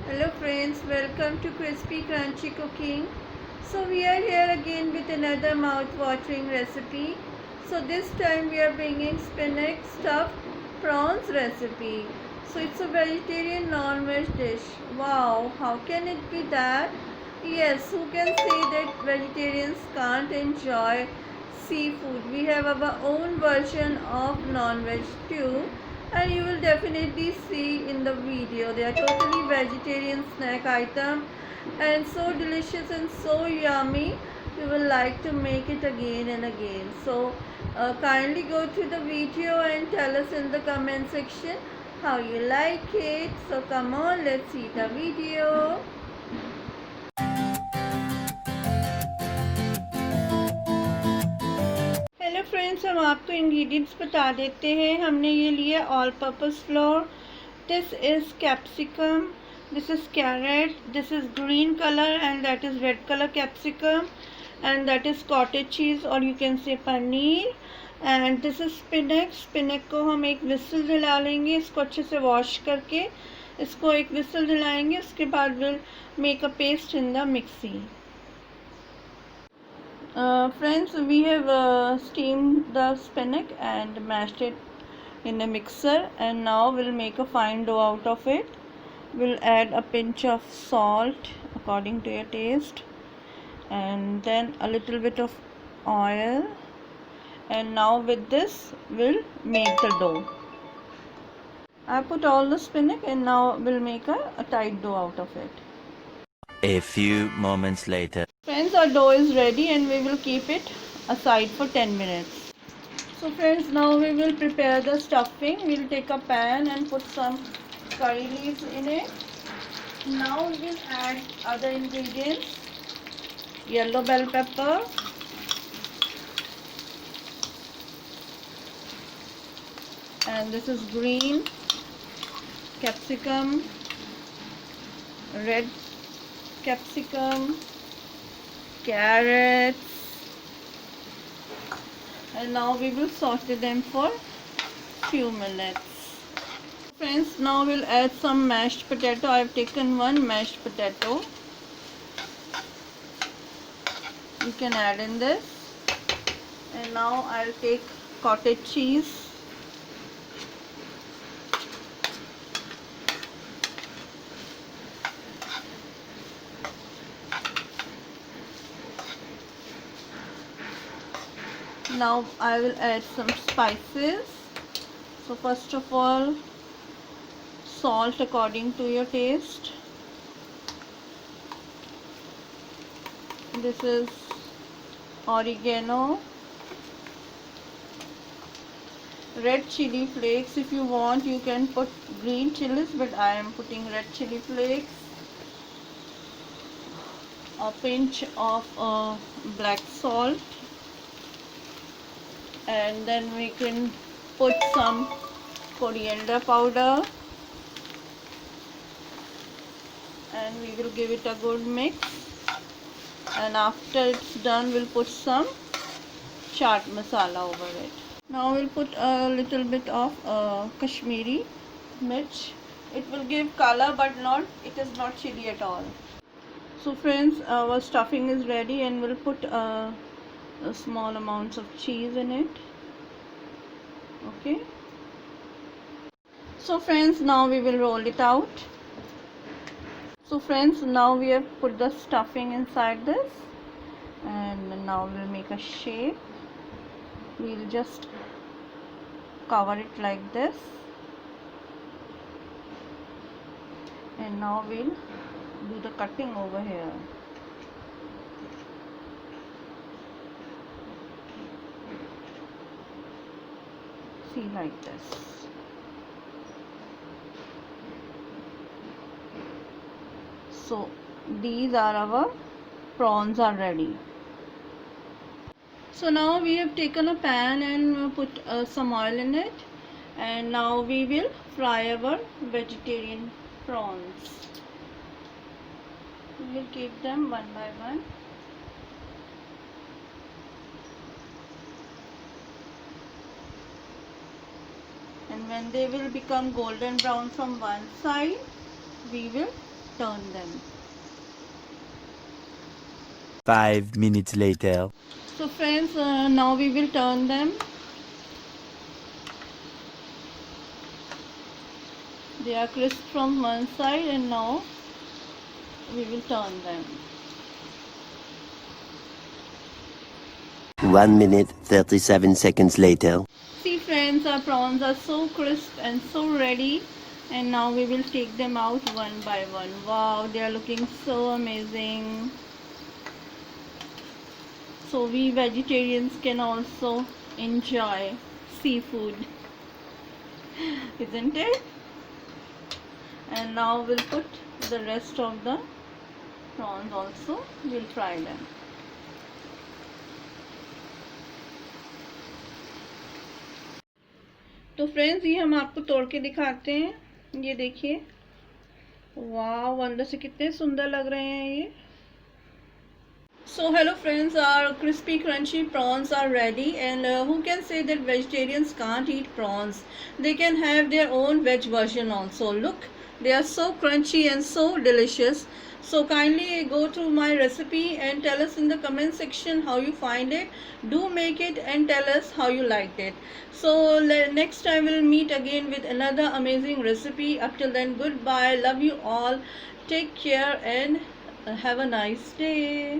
Hello friends, welcome to Crispy Crunchy Cooking. So we are here again with another mouth-watering recipe. So this time we are bringing spinach stuffed prawns recipe. So it's a vegetarian non-veg dish. Wow, how can it be that? Yes, who can say that vegetarians can't enjoy seafood? We have our own version of non-veg too, and you will definitely see in the video. They are totally vegetarian snack item and so delicious and so yummy. You will like to make it again and again. So kindly go to the video and tell us in the comment section how you like it. So come on, let's see the video. Hello friends, हम आपको ingredients बता देते हैं। हमने ये लिया all purpose flour, this is capsicum, this is carrot, this is green colour and that is red colour capsicum and that is cottage cheese और you can say paneer and this is spinach. Spinach को हम एक whistle दिला लेंगे, इसको अच्छे से wash करके इसको एक विसल दिलाएंगे। उसके बाद will make a paste in the mixie. Friends, we have steamed the spinach and mashed it in a mixer, and now we'll make a fine dough out of it. We'll add a pinch of salt according to your taste, and then a little bit of oil, and now with this we'll make the dough. I put all the spinach and now we'll make a tight dough out of it. A few moments later. Friends, our dough is ready and we will keep it aside for 10 minutes. So friends, now we will prepare the stuffing. We will take a pan and put some curry leaves in it. Now we will add other ingredients. Yellow bell pepper, and this is green capsicum, red capsicum, carrots, and now we will saute them for few minutes. Friends, now we'll add some mashed potato. I have taken one mashed potato. You can add in this, and now I'll take cottage cheese. Now I will add some spices. So first of all, salt according to your taste. This is oregano, red chili flakes. If you want, you can put green chilies, but I am putting red chili flakes. A pinch of black salt, and then we can put some coriander powder, and we will give it a good mix. And after it's done, we'll put some chaat masala over it. Now we'll put a little bit of Kashmiri mirch. It will give color, but it is not chili at all. So friends, our stuffing is ready, and we'll put a small amounts of cheese in it. Okay. So friends, now we will roll it out. So friends, now we have put the stuffing inside this, and now we'll make a shape. We'll just cover it like this, and now we'll do the cutting over here. See, like this. So these are our prawns are ready. So now we have taken a pan and put some oil in it, and now we will fry our vegetarian prawns. We will keep them one by one. And when they will become golden brown from one side, we will turn them. 5 minutes later. So friends, now we will turn them. They are crisp from one side and now we will turn them. 1 minute 37 seconds later. See friends, our prawns are so crisp and so ready, and now we will take them out one by one. Wow, they are looking so amazing. So we vegetarians can also enjoy seafood, isn't it? And now we'll put the rest of the prawns also. We'll fry them. तो friends, ये हम आपको तोड़ के दिखाते हैं. ये देखिए, वाह, अंदर से कितने सुंदर लग रहे हैं ये. So hello friends, our crispy crunchy prawns are ready, and who can say that vegetarians can't eat prawns? They can have their own veg version also. Look, they are so crunchy and so delicious. So kindly go through my recipe and tell us in the comment section how you find it. Do make it and tell us how you liked it. So next time we'll meet again with another amazing recipe. Up till then, goodbye. Love you all. Take care and have a nice day.